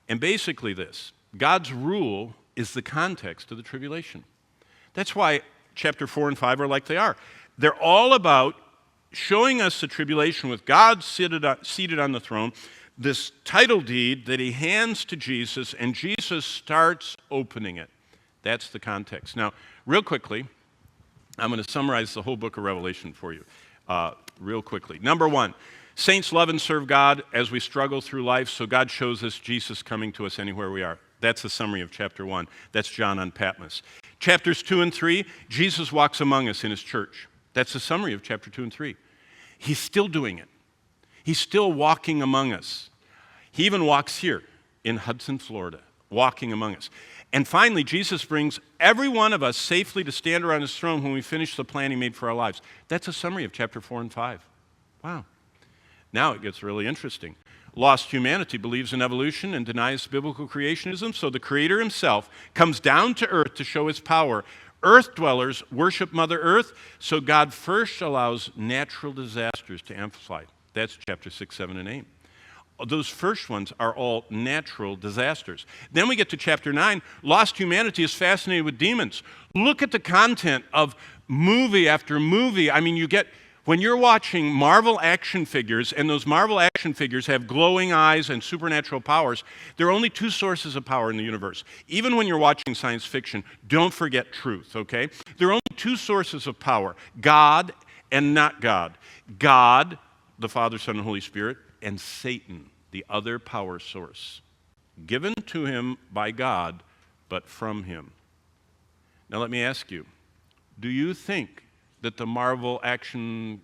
And basically this, God's rule is the context of the tribulation. That's why chapter 4 and 5 are like they are. They're all about showing us the tribulation with God seated on the throne, this title deed that he hands to Jesus, and Jesus starts opening it. That's the context. Now, real quickly, I'm going to summarize the whole book of Revelation for you real quickly. Number one, saints love and serve God as we struggle through life, so God shows us Jesus coming to us anywhere we are. That's a summary of chapter 1. That's John on Patmos. Chapters 2 and 3, Jesus walks among us in his church. That's a summary of chapter 2 and 3. He's still doing it. He's still walking among us. He even walks here in Hudson, Florida, walking among us. And finally, Jesus brings every one of us safely to stand around his throne when we finish the plan he made for our lives. That's a summary of chapter 4 and 5. Wow. Now it gets really interesting. Lost humanity believes in evolution and denies biblical creationism, so the Creator himself comes down to earth to show his power. Earth dwellers worship Mother Earth, so God first allows natural disasters to amplify. That's chapter 6, 7, and 8. Those first ones are all natural disasters. Then we get to chapter 9. Lost humanity is fascinated with demons. Look at the content of movie after movie. I mean, when you're watching Marvel action figures, and those Marvel action figures have glowing eyes and supernatural powers, there are only two sources of power in the universe. Even when you're watching science fiction, don't forget truth, okay? There are only two sources of power, God and not God. God, the Father, Son, and Holy Spirit, and Satan, the other power source, given to him by God, but from him. Now let me ask you, do you think that the Marvel action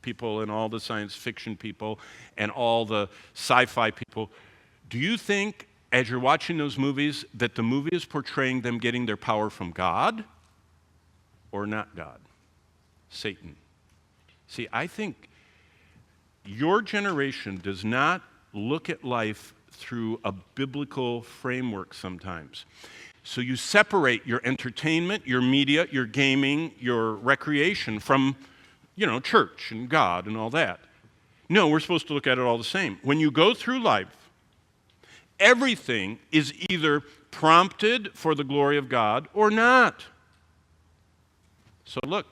people and all the science fiction people and all the sci-fi people, do you think as you're watching those movies that the movie is portraying them getting their power from God or not God? Satan. See, I think your generation does not look at life through a biblical framework sometimes. So you separate your entertainment, your media, your gaming, your recreation from, church and God and all that. No, we're supposed to look at it all the same. When you go through life, everything is either prompted for the glory of God or not. So look,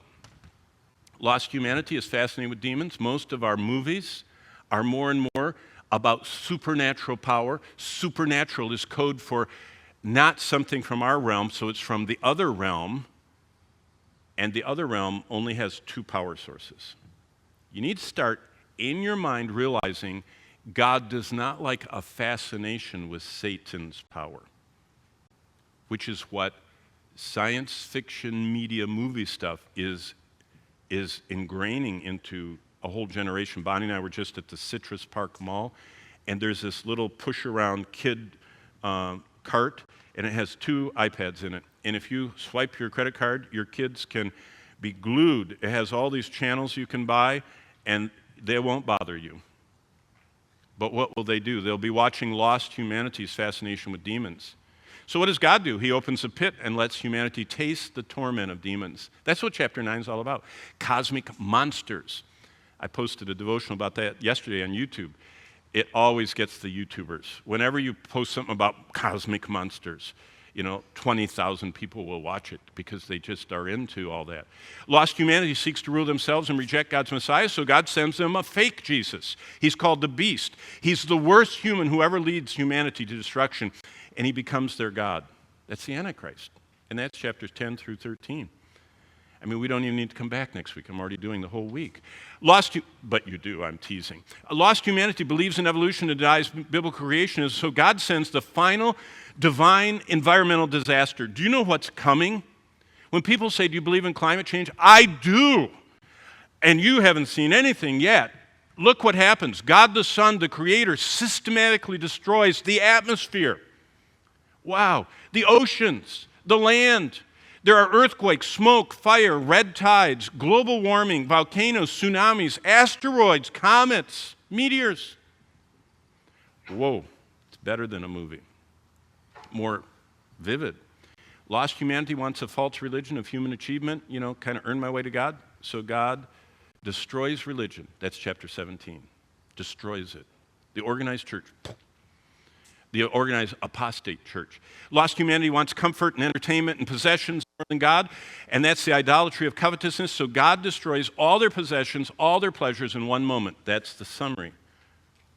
lost humanity is fascinated with demons. Most of our movies are more and more about supernatural power. Supernatural is code for not something from our realm, so it's from the other realm, and the other realm only has two power sources. You need to start in your mind realizing God does not like a fascination with Satan's power, which is what science fiction media movie stuff is ingraining into a whole generation. Bonnie and I were just at the Citrus Park Mall, and there's this little push-around kid cart, and it has two iPads in it. And if you swipe your credit card, your kids can be glued. It has all these channels you can buy, and they won't bother you. But what will they do? They'll be watching lost humanity's fascination with demons. So what does God do? He opens a pit and lets humanity taste the torment of demons. That's what chapter 9 is all about. Cosmic monsters. I posted a devotional about that yesterday on YouTube. It always gets the YouTubers. Whenever you post something about cosmic monsters, 20,000 people will watch it because they just are into all that. Lost humanity seeks to rule themselves and reject God's Messiah, so God sends them a fake Jesus. He's called the Beast. He's the worst human who ever leads humanity to destruction, and he becomes their God. That's the Antichrist, and that's chapters 10 through 13. I mean, we don't even need to come back next week. I'm already doing the whole week. But you do, I'm teasing. Lost humanity believes in evolution and denies biblical creationism, so God sends the final divine environmental disaster. Do you know what's coming? When people say, do you believe in climate change? I do. And you haven't seen anything yet. Look what happens. God the Son, the Creator, systematically destroys the atmosphere. Wow. The oceans, the land. There are earthquakes, smoke, fire, red tides, global warming, volcanoes, tsunamis, asteroids, comets, meteors. Whoa, it's better than a movie. More vivid. Lost humanity wants a false religion of human achievement, kind of earn my way to God. So God destroys religion. That's chapter 17. Destroys it. The organized church. the organized apostate church. Lost humanity wants comfort and entertainment and possessions more than God, and that's the idolatry of covetousness. So God destroys all their possessions, all their pleasures in one moment. That's the summary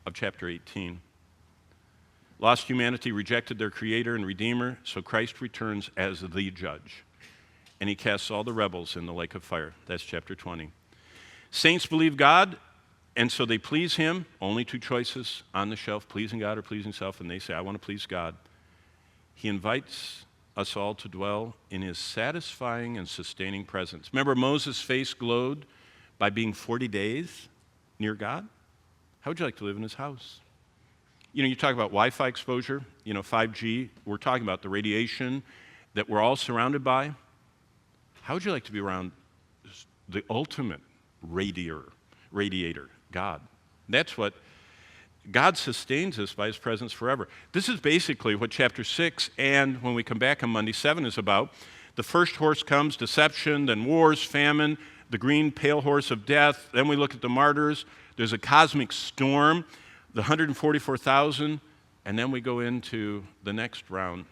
of chapter 18. Lost humanity rejected their Creator and Redeemer, so Christ returns as the judge, and he casts all the rebels in the lake of fire. That's chapter 20. Saints believe God, and so they please him. Only two choices on the shelf, pleasing God or pleasing self, and they say, I want to please God. He invites us all to dwell in his satisfying and sustaining presence. Remember, Moses' face glowed by being 40 days near God? How would you like to live in his house? You know, you talk about Wi-Fi exposure, 5G. We're talking about the radiation that we're all surrounded by. How would you like to be around the ultimate radiator, God? That's what God sustains us by his presence forever. This is basically what chapter 6 and when we come back on Monday 7 is about. The first horse comes, deception, then wars, famine, the green pale horse of death. Then we look at the martyrs. There's a cosmic storm, the 144,000, and then we go into the next round.